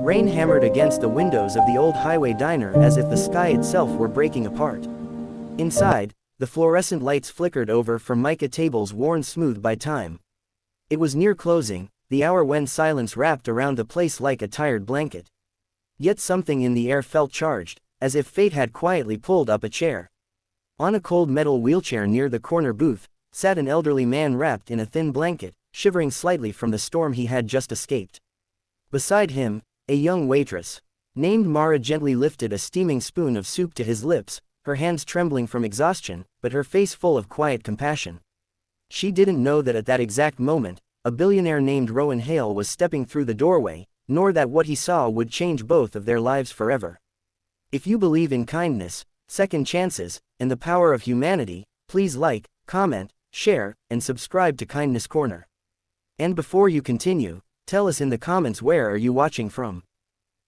Rain hammered against the windows of the old highway diner as if the sky itself were breaking apart. Inside, the fluorescent lights flickered over from mica tables worn smooth by time. It was near closing, the hour when silence wrapped around the place like a tired blanket. Yet something in the air felt charged, as if fate had quietly pulled up a chair. On a cold metal wheelchair near the corner booth, sat an elderly man wrapped in a thin blanket, shivering slightly from the storm he had just escaped. Beside him, a young waitress, named Mara, gently lifted a steaming spoon of soup to his lips, her hands trembling from exhaustion, but her face full of quiet compassion. She didn't know that at that exact moment, a billionaire named Rowan Hale was stepping through the doorway, nor that what he saw would change both of their lives forever. If you believe in kindness, second chances, and the power of humanity, please like, comment, share, and subscribe to Kindness Corner. And before you continue, tell us in the comments where are you watching from.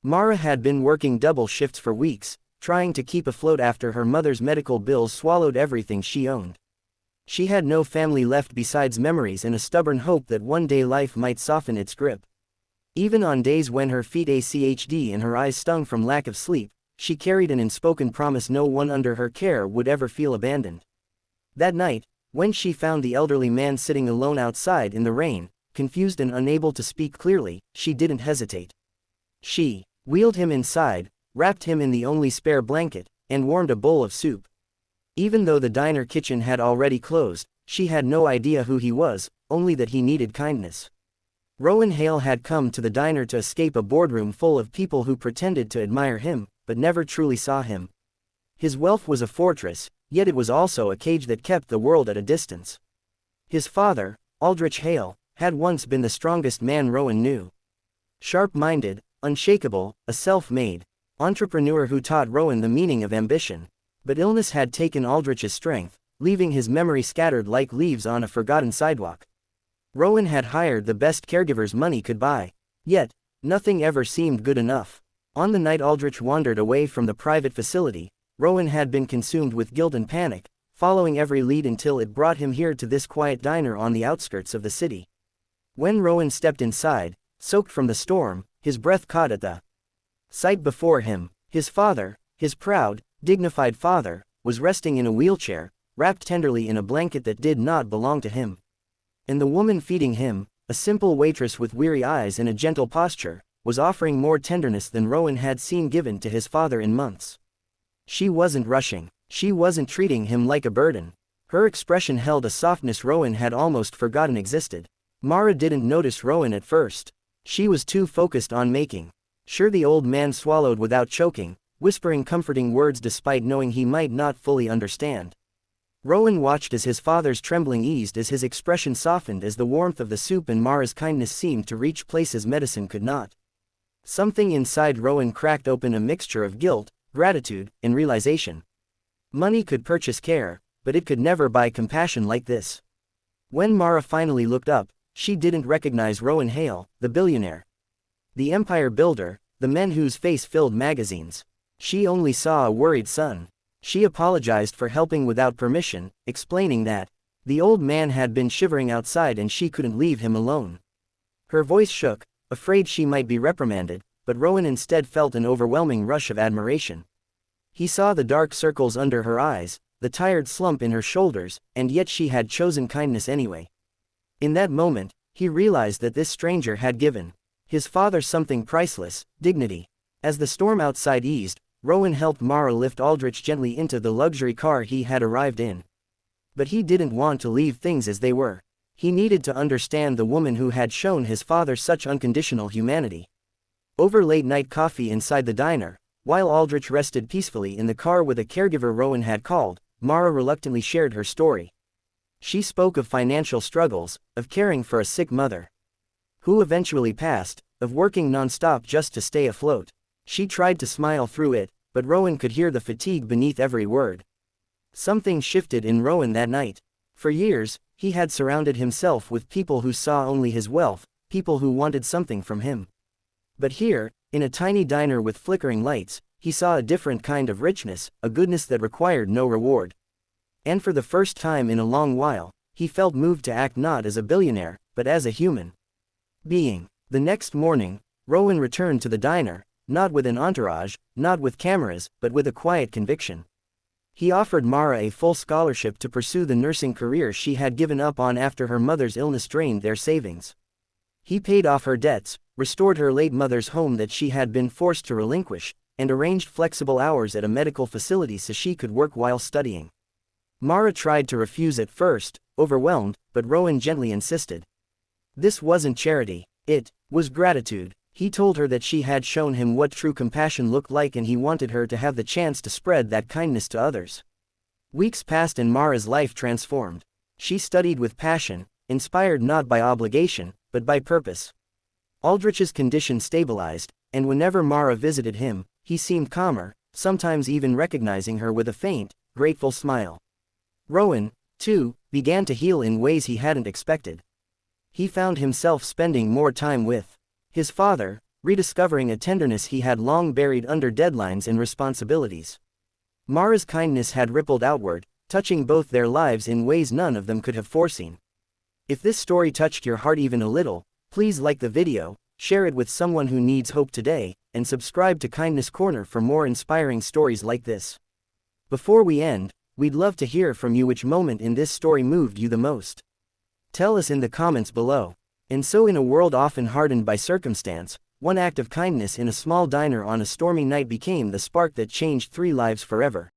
Mara had been working double shifts for weeks, trying to keep afloat after her mother's medical bills swallowed everything she owned. She had no family left besides memories and a stubborn hope that one day life might soften its grip. Even on days when her feet ached and her eyes stung from lack of sleep, she carried an unspoken promise no one under her care would ever feel abandoned. That night, when she found the elderly man sitting alone outside in the rain, confused and unable to speak clearly, she didn't hesitate. She wheeled him inside, wrapped him in the only spare blanket, and warmed a bowl of soup. Even though the diner kitchen had already closed, she had no idea who he was, only that he needed kindness. Rowan Hale had come to the diner to escape a boardroom full of people who pretended to admire him, but never truly saw him. His wealth was a fortress, yet it was also a cage that kept the world at a distance. His father, Aldrich Hale, had once been the strongest man Rowan knew. Sharp-minded, unshakable, a self-made entrepreneur who taught Rowan the meaning of ambition. But illness had taken Aldrich's strength, leaving his memory scattered like leaves on a forgotten sidewalk. Rowan had hired the best caregivers money could buy. Yet, nothing ever seemed good enough. On the night Aldrich wandered away from the private facility, Rowan had been consumed with guilt and panic, following every lead until it brought him here to this quiet diner on the outskirts of the city. When Rowan stepped inside, soaked from the storm, his breath caught at the sight before him. His father, his proud, dignified father, was resting in a wheelchair, wrapped tenderly in a blanket that did not belong to him. And the woman feeding him, a simple waitress with weary eyes and a gentle posture, was offering more tenderness than Rowan had seen given to his father in months. She wasn't rushing. She wasn't treating him like a burden. Her expression held a softness Rowan had almost forgotten existed. Mara didn't notice Rowan at first. She was too focused on making sure the old man swallowed without choking, whispering comforting words despite knowing he might not fully understand. Rowan watched as his father's trembling eased, as his expression softened, as the warmth of the soup and Mara's kindness seemed to reach places medicine could not. Something inside Rowan cracked open, a mixture of guilt, gratitude, and realization. Money could purchase care, but it could never buy compassion like this. When Mara finally looked up, she didn't recognize Rowan Hale, the billionaire, the empire builder, the man whose face filled magazines. She only saw a worried son. She apologized for helping without permission, explaining that the old man had been shivering outside and she couldn't leave him alone. Her voice shook, afraid she might be reprimanded, but Rowan instead felt an overwhelming rush of admiration. He saw the dark circles under her eyes, the tired slump in her shoulders, and yet she had chosen kindness anyway. In that moment, he realized that this stranger had given his father something priceless, dignity. As the storm outside eased, Rowan helped Mara lift Aldrich gently into the luxury car he had arrived in. But he didn't want to leave things as they were. He needed to understand the woman who had shown his father such unconditional humanity. Over late-night coffee inside the diner, while Aldrich rested peacefully in the car with a caregiver Rowan had called, Mara reluctantly shared her story. She spoke of financial struggles, of caring for a sick mother who eventually passed, of working non-stop just to stay afloat. She tried to smile through it, but Rowan could hear the fatigue beneath every word. Something shifted in Rowan that night. For years, he had surrounded himself with people who saw only his wealth, people who wanted something from him. But here, in a tiny diner with flickering lights, he saw a different kind of richness, a goodness that required no reward. And for the first time in a long while, he felt moved to act not as a billionaire, but as a human being. The next morning, Rowan returned to the diner, not with an entourage, not with cameras, but with a quiet conviction. He offered Mara a full scholarship to pursue the nursing career she had given up on after her mother's illness drained their savings. He paid off her debts, restored her late mother's home that she had been forced to relinquish, and arranged flexible hours at a medical facility so she could work while studying. Mara tried to refuse at first, overwhelmed, but Rowan gently insisted. This wasn't charity, it was gratitude. He told her that she had shown him what true compassion looked like and he wanted her to have the chance to spread that kindness to others. Weeks passed and Mara's life transformed. She studied with passion, inspired not by obligation, but by purpose. Aldrich's condition stabilized, and whenever Mara visited him, he seemed calmer, sometimes even recognizing her with a faint, grateful smile. Rowan, too, began to heal in ways he hadn't expected. He found himself spending more time with his father, rediscovering a tenderness he had long buried under deadlines and responsibilities. Mara's kindness had rippled outward, touching both their lives in ways none of them could have foreseen. If this story touched your heart even a little, please like the video, share it with someone who needs hope today, and subscribe to Kindness Corner for more inspiring stories like this. Before we end, we'd love to hear from you which moment in this story moved you the most. Tell us in the comments below. And so in a world often hardened by circumstance, one act of kindness in a small diner on a stormy night became the spark that changed 3 lives forever.